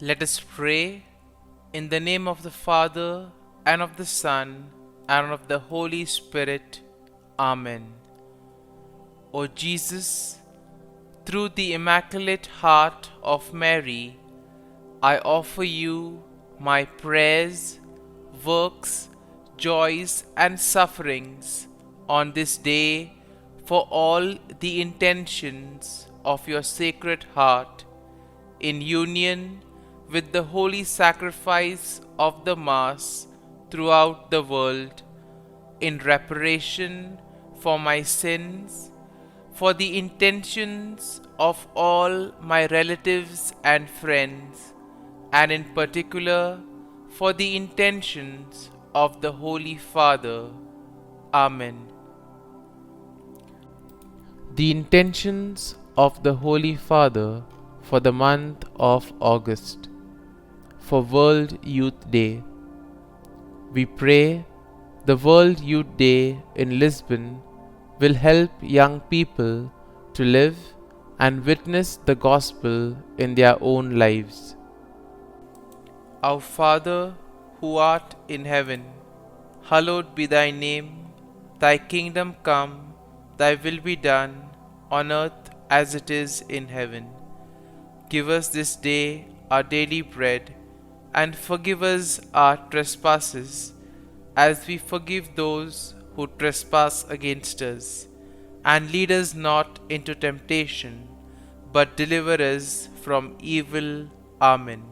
Let us pray in the name of the Father, and of the Son, and of the Holy Spirit. Amen. O Jesus, through the Immaculate Heart of Mary, I offer you my prayers, works, joys, and sufferings on this day for all the intentions of your Sacred Heart, in union with the holy sacrifice of the Mass throughout the world, in reparation for my sins, for the intentions of all my relatives and friends, and in particular for the intentions of the Holy Father. Amen. The intentions of the Holy Father for the month of August, for World Youth Day. We pray the World Youth Day in Lisbon will help young people to live and witness the gospel in their own lives. Our Father, who art in heaven, hallowed be thy name. Thy kingdom come, thy will be done, on earth as it is in heaven. Give us this day our daily bread, and forgive us our trespasses, as we forgive those who trespass against us. And lead us not into temptation, but deliver us from evil. Amen.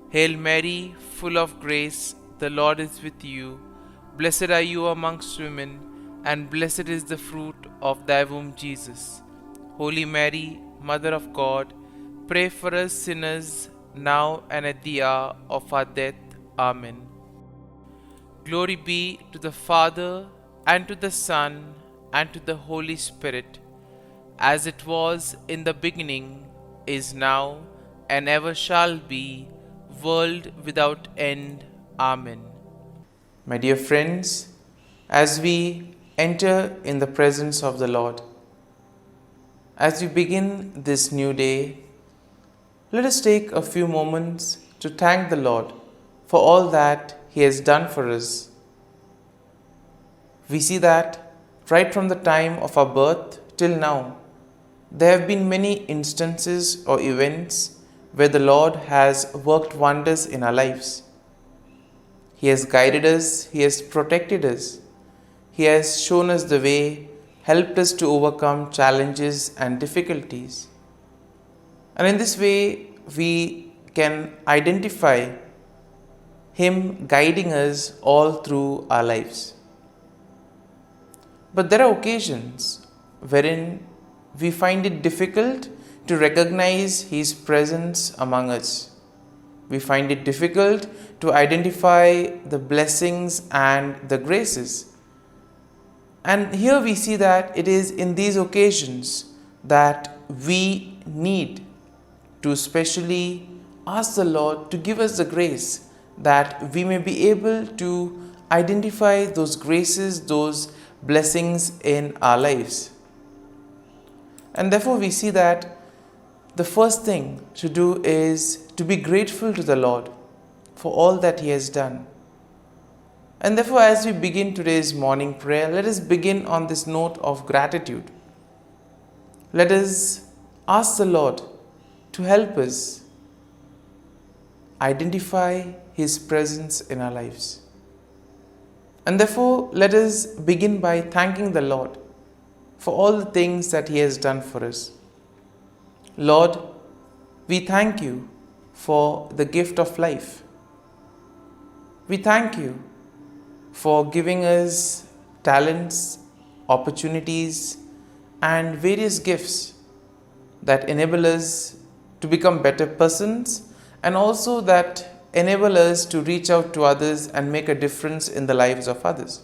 Hail Mary, full of grace, the Lord is with you. Blessed are you amongst women, and blessed is the fruit of thy womb, Jesus. Holy Mary, Mother of God, pray for us sinners, now and at the hour of our death. Amen. Glory be to the Father, and to the Son, and to the Holy Spirit, as it was in the beginning, is now, and ever shall be, world without end. Amen. My dear friends, as we enter in the presence of the Lord, as we begin this new day, let us take a few moments to thank the Lord for all that He has done for us. We see that right from the time of our birth till now, there have been many instances or events where the Lord has worked wonders in our lives. He has guided us, He has protected us, He has shown us the way, helped us to overcome challenges and difficulties. And in this way, we can identify Him guiding us all through our lives. But there are occasions wherein we find it difficult to recognize His presence among us. We find it difficult to identify the blessings and the graces. And here we see that it is in these occasions that we need to specially ask the Lord to give us the grace that we may be able to identify those graces, those blessings in our lives. And therefore we see that the first thing to do is to be grateful to the Lord for all that He has done. And therefore, as we begin today's morning prayer, let us begin on this note of gratitude. Let us ask the Lord to help us identify His presence in our lives. And therefore, let us begin by thanking the Lord for all the things that He has done for us. Lord, we thank You for the gift of life. We thank You for giving us talents, opportunities, and various gifts that enable us to become better persons, and also that enable us to reach out to others and make a difference in the lives of others.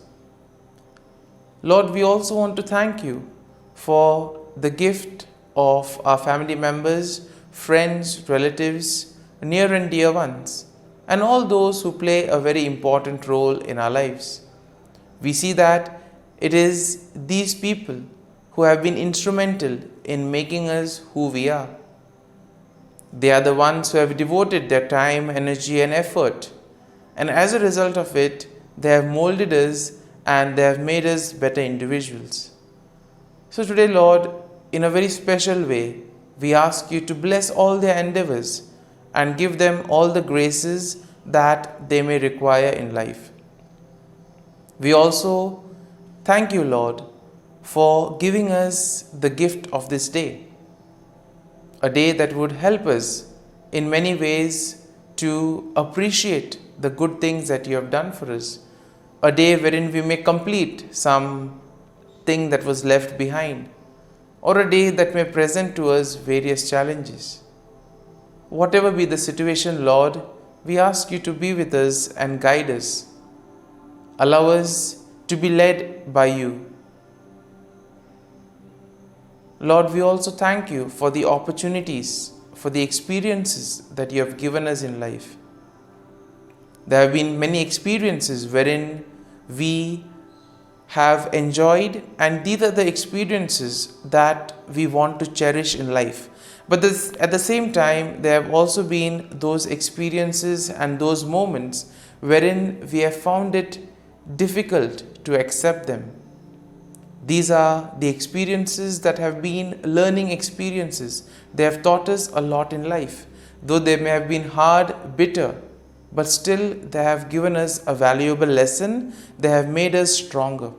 Lord, we also want to thank You for the gift of our family members, friends, relatives, near and dear ones, and all those who play a very important role in our lives. We see that it is these people who have been instrumental in making us who we are. They are the ones who have devoted their time, energy, and effort. And as a result of it, they have molded us and they have made us better individuals. So today, Lord, in a very special way, we ask you to bless all their endeavors and give them all the graces that they may require in life. We also thank you, Lord, for giving us the gift of this day, a day that would help us in many ways to appreciate the good things that you have done for us, a day wherein we may complete some thing that was left behind, or a day that may present to us various challenges. Whatever be the situation, Lord, we ask you to be with us and guide us. Allow us to be led by you. Lord, we also thank you for the opportunities, for the experiences that you have given us in life. There have been many experiences wherein we have enjoyed, and these are the experiences that we want to cherish in life. But at the same time, there have also been those experiences and those moments wherein we have found it difficult to accept them. These are the experiences that have been learning experiences. They have taught us a lot in life. Though they may have been hard, bitter, but still they have given us a valuable lesson. They have made us stronger.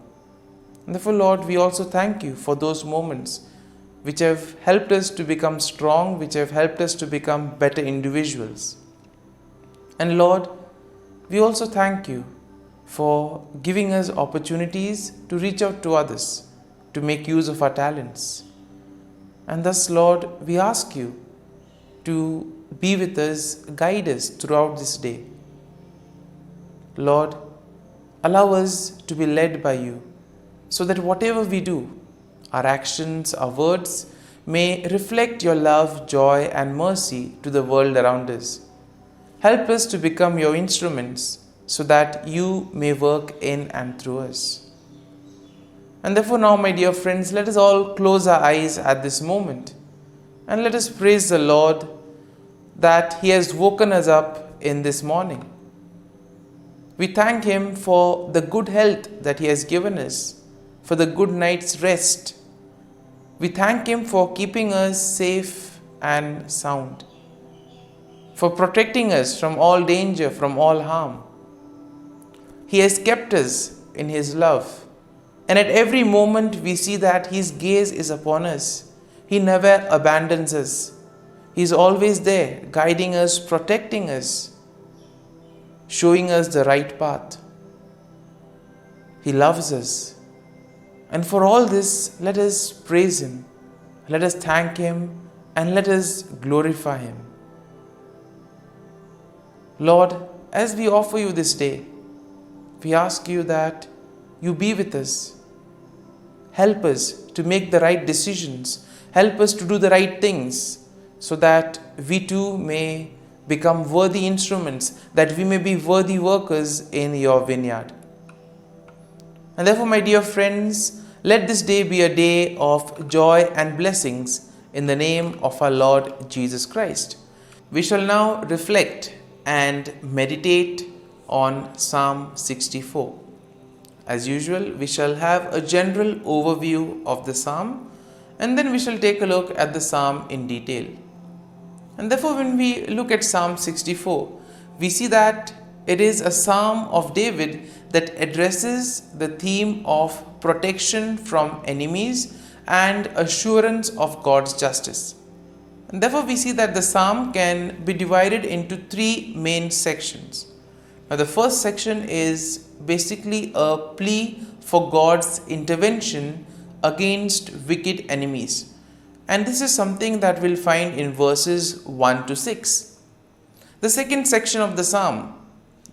And therefore, Lord, we also thank you for those moments which have helped us to become strong, which have helped us to become better individuals. And Lord, we also thank you for giving us opportunities to reach out to others, to make use of our talents. And thus, Lord, we ask you to be with us, guide us throughout this day. Lord, allow us to be led by you, so that whatever we do, our actions, our words, may reflect your love, joy, and mercy to the world around us. Help us to become your instruments, so that you may work in and through us. And therefore now, my dear friends, let us all close our eyes at this moment and let us praise the Lord that He has woken us up in this morning. We thank Him for the good health that He has given us, for the good night's rest. We thank Him for keeping us safe and sound, for protecting us from all danger, from all harm. He has kept us in His love, and at every moment we see that His gaze is upon us. He never abandons us. He is always there, guiding us, protecting us, showing us the right path. He loves us. And for all this, let us praise Him, let us thank Him, and let us glorify Him. Lord, as we offer you this day, we ask you that you be with us. Help us to make the right decisions. Help us to do the right things, so that we too may become worthy instruments, that we may be worthy workers in your vineyard. And therefore, my dear friends, let this day be a day of joy and blessings in the name of our Lord Jesus Christ. We shall now reflect and meditate on Psalm 64. As usual, we shall have a general overview of the psalm, and then we shall take a look at the psalm in detail. And therefore, when we look at Psalm 64, we see that it is a psalm of David that addresses the theme of protection from enemies and assurance of God's justice. And therefore, we see that the psalm can be divided into three main sections. Now, the first section is basically a plea for God's intervention against wicked enemies. And this is something that we'll find in verses 1 to 6. The second section of the psalm,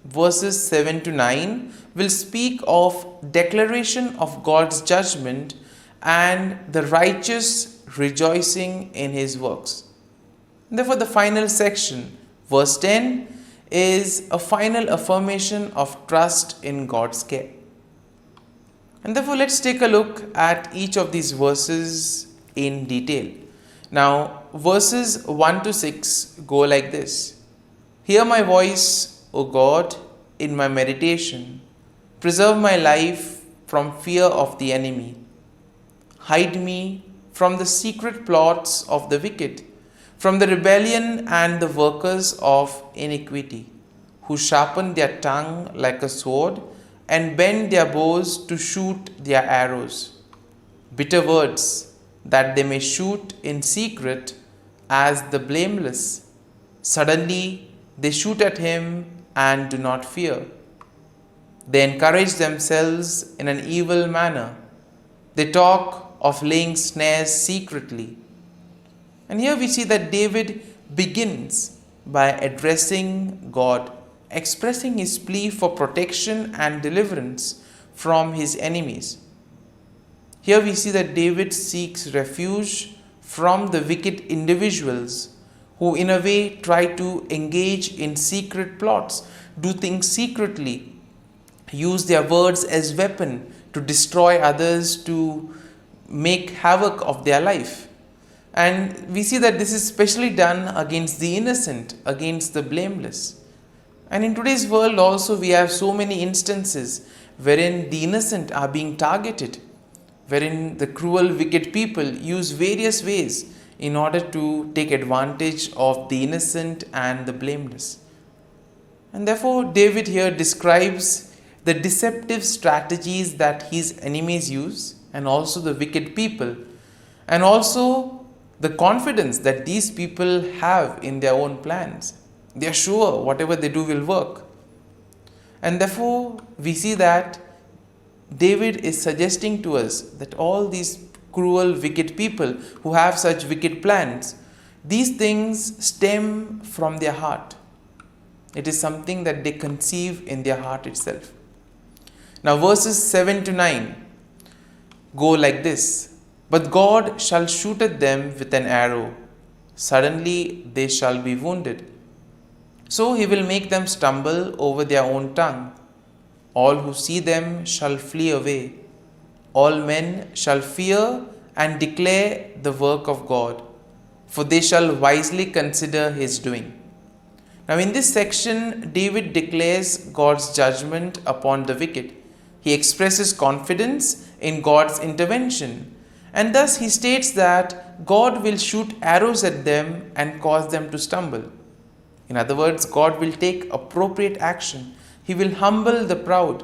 verses 7 to 9, will speak of declaration of God's judgment and the righteous rejoicing in His works. Therefore, the final section, verse 10, is a final affirmation of trust in God's care. And therefore, let's take a look at each of these verses in detail. Now, verses 1 to 6 go like this. Hear my voice, O God, in my meditation. Preserve my life from fear of the enemy. Hide me from the secret plots of the wicked, from the rebellion and the workers of iniquity, who sharpen their tongue like a sword and bend their bows to shoot their arrows. Bitter words that they may shoot in secret as the blameless. Suddenly they shoot at him and do not fear. They encourage themselves in an evil manner. They talk of laying snares secretly. And here we see that David begins by addressing God, expressing his plea for protection and deliverance from his enemies. Here we see that David seeks refuge from the wicked individuals who in a way try to engage in secret plots, do things secretly, use their words as weapon to destroy others, to make havoc of their life. And we see that this is especially done against the innocent, against the blameless. And in today's world also we have so many instances wherein the innocent are being targeted, wherein the cruel, wicked people use various ways in order to take advantage of the innocent and the blameless. And therefore, David here describes the deceptive strategies that his enemies use, and also the wicked people, and also the confidence that these people have in their own plans. They are sure whatever they do will work. And therefore, we see that David is suggesting to us that all these cruel, wicked people who have such wicked plans, these things stem from their heart. It is something that they conceive in their heart itself. Now, verses 7 to 9 go like this. But God shall shoot at them with an arrow. Suddenly they shall be wounded. So he will make them stumble over their own tongue. All who see them shall flee away. All men shall fear and declare the work of God, for they shall wisely consider his doing. Now in this section, David declares God's judgment upon the wicked. He expresses confidence in God's intervention, and thus he states that God will shoot arrows at them and cause them to stumble. In other words, God will take appropriate action. He will humble the proud.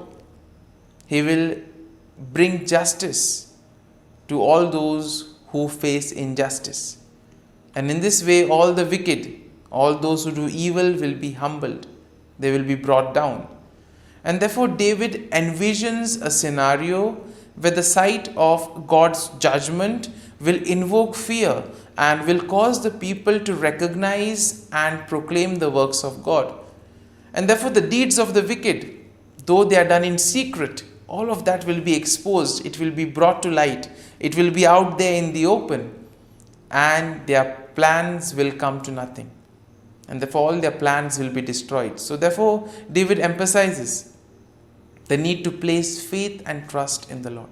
He will bring justice to all those who face injustice. And in this way, all the wicked, all those who do evil will be humbled. They will be brought down. And therefore, David envisions a scenario where the sight of God's judgment will invoke fear and will cause the people to recognize and proclaim the works of God. And therefore, the deeds of the wicked, though they are done in secret, all of that will be exposed. It will be brought to light. It will be out there in the open. And their plans will come to nothing. And therefore, all their plans will be destroyed. So therefore, David emphasizes the need to place faith and trust in the Lord.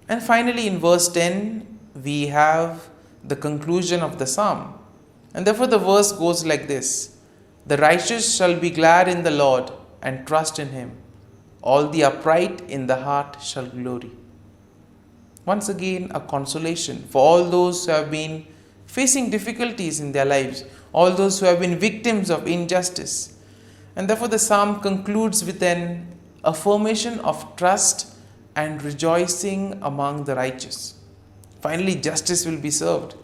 And finally, in verse 10, we have the conclusion of the psalm. And therefore, the verse goes like this. The righteous shall be glad in the Lord and trust in him. All the upright in the heart shall glory. Once again, a consolation for all those who have been facing difficulties in their lives, all those who have been victims of injustice. And therefore, the psalm concludes with an affirmation of trust and rejoicing among the righteous. Finally, justice will be served.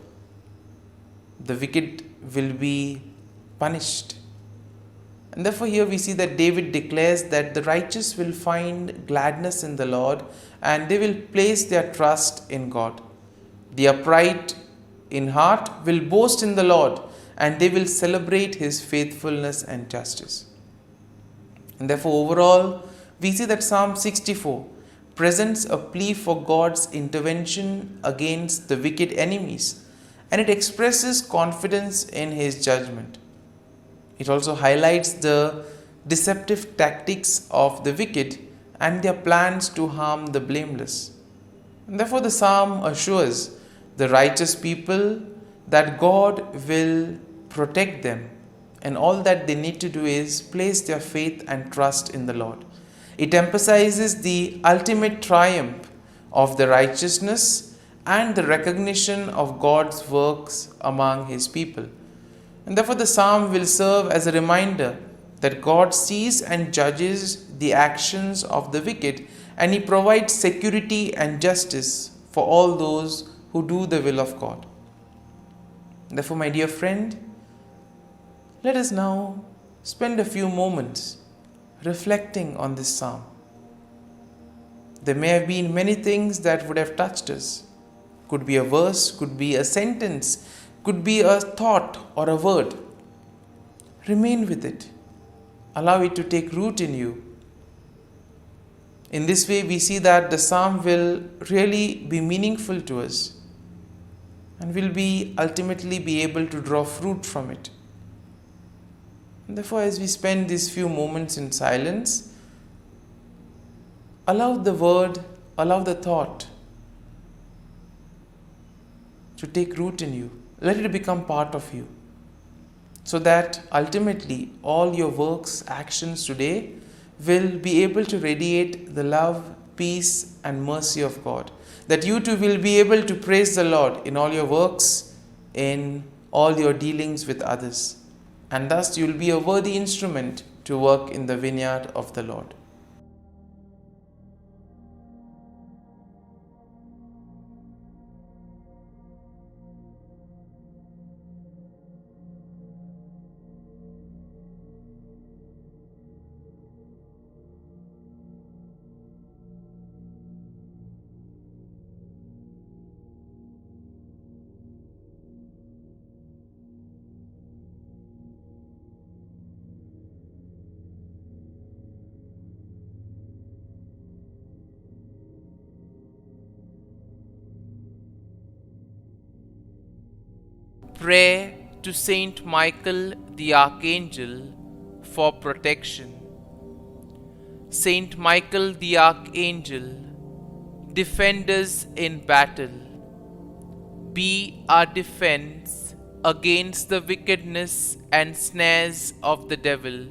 The wicked will be punished. And therefore, here we see that David declares that the righteous will find gladness in the Lord and they will place their trust in God. The upright in heart will boast in the Lord and they will celebrate his faithfulness and justice. And therefore, overall, we see that Psalm 64 presents a plea for God's intervention against the wicked enemies, and it expresses confidence in his judgment. It also highlights the deceptive tactics of the wicked and their plans to harm the blameless. And therefore, the psalm assures the righteous people, that God will protect them, and all that they need to do is place their faith and trust in the Lord. It emphasizes the ultimate triumph of the righteousness and the recognition of God's works among His people. And therefore, the psalm will serve as a reminder that God sees and judges the actions of the wicked, and He provides security and justice for all those who do the will of God. Therefore, my dear friend, let us now spend a few moments reflecting on this psalm. There may have been many things that would have touched us. Could be a verse, could be a sentence, could be a thought or a word. Remain with it. Allow it to take root in you. In this way, we see that the psalm will really be meaningful to us, and will ultimately be able to draw fruit from it. And therefore, as we spend these few moments in silence, allow the word, allow the thought to take root in you. Let it become part of you, so that ultimately all your works, actions today will be able to radiate the love, peace and mercy of God. That you too will be able to praise the Lord in all your works, in all your dealings with others. And thus you will be a worthy instrument to work in the vineyard of the Lord. Prayer to Saint Michael the Archangel for protection. Saint Michael the Archangel, defend us in battle. Be our defense against the wickedness and snares of the devil.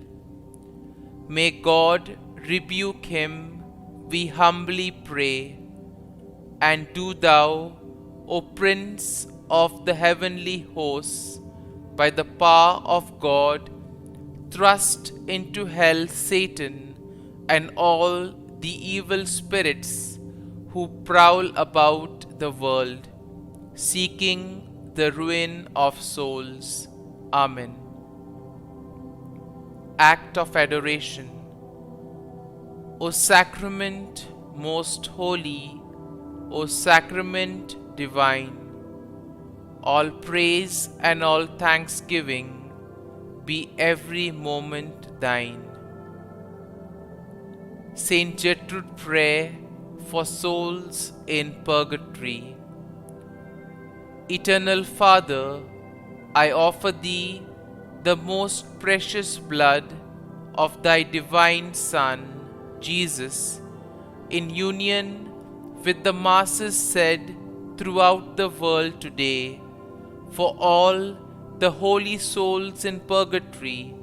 May God rebuke him, we humbly pray. And do thou, O Prince of the heavenly hosts, by the power of God, thrust into hell Satan and all the evil spirits who prowl about the world, seeking the ruin of souls. Amen. Act of Adoration. O Sacrament most holy, O Sacrament divine, all praise and all thanksgiving be every moment thine. Saint Gertrude Prayer for souls in purgatory. Eternal Father, I offer Thee the most precious blood of Thy divine Son, Jesus, in union with the masses said throughout the world today, for all the holy souls in purgatory,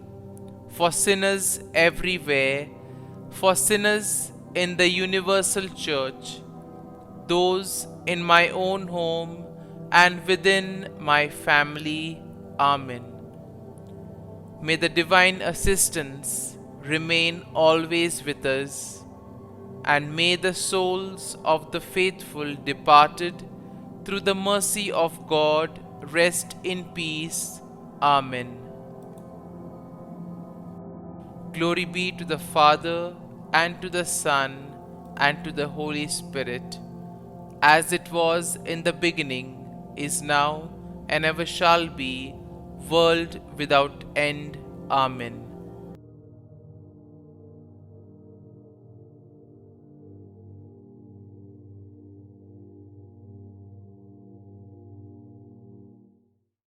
for sinners everywhere, for sinners in the universal church, those in my own home and within my family. Amen. May the divine assistance remain always with us, and may the souls of the faithful departed through the mercy of God rest in peace. Amen. Glory be to the Father, and to the Son, and to the Holy Spirit, as it was in the beginning, is now, and ever shall be, world without end. Amen.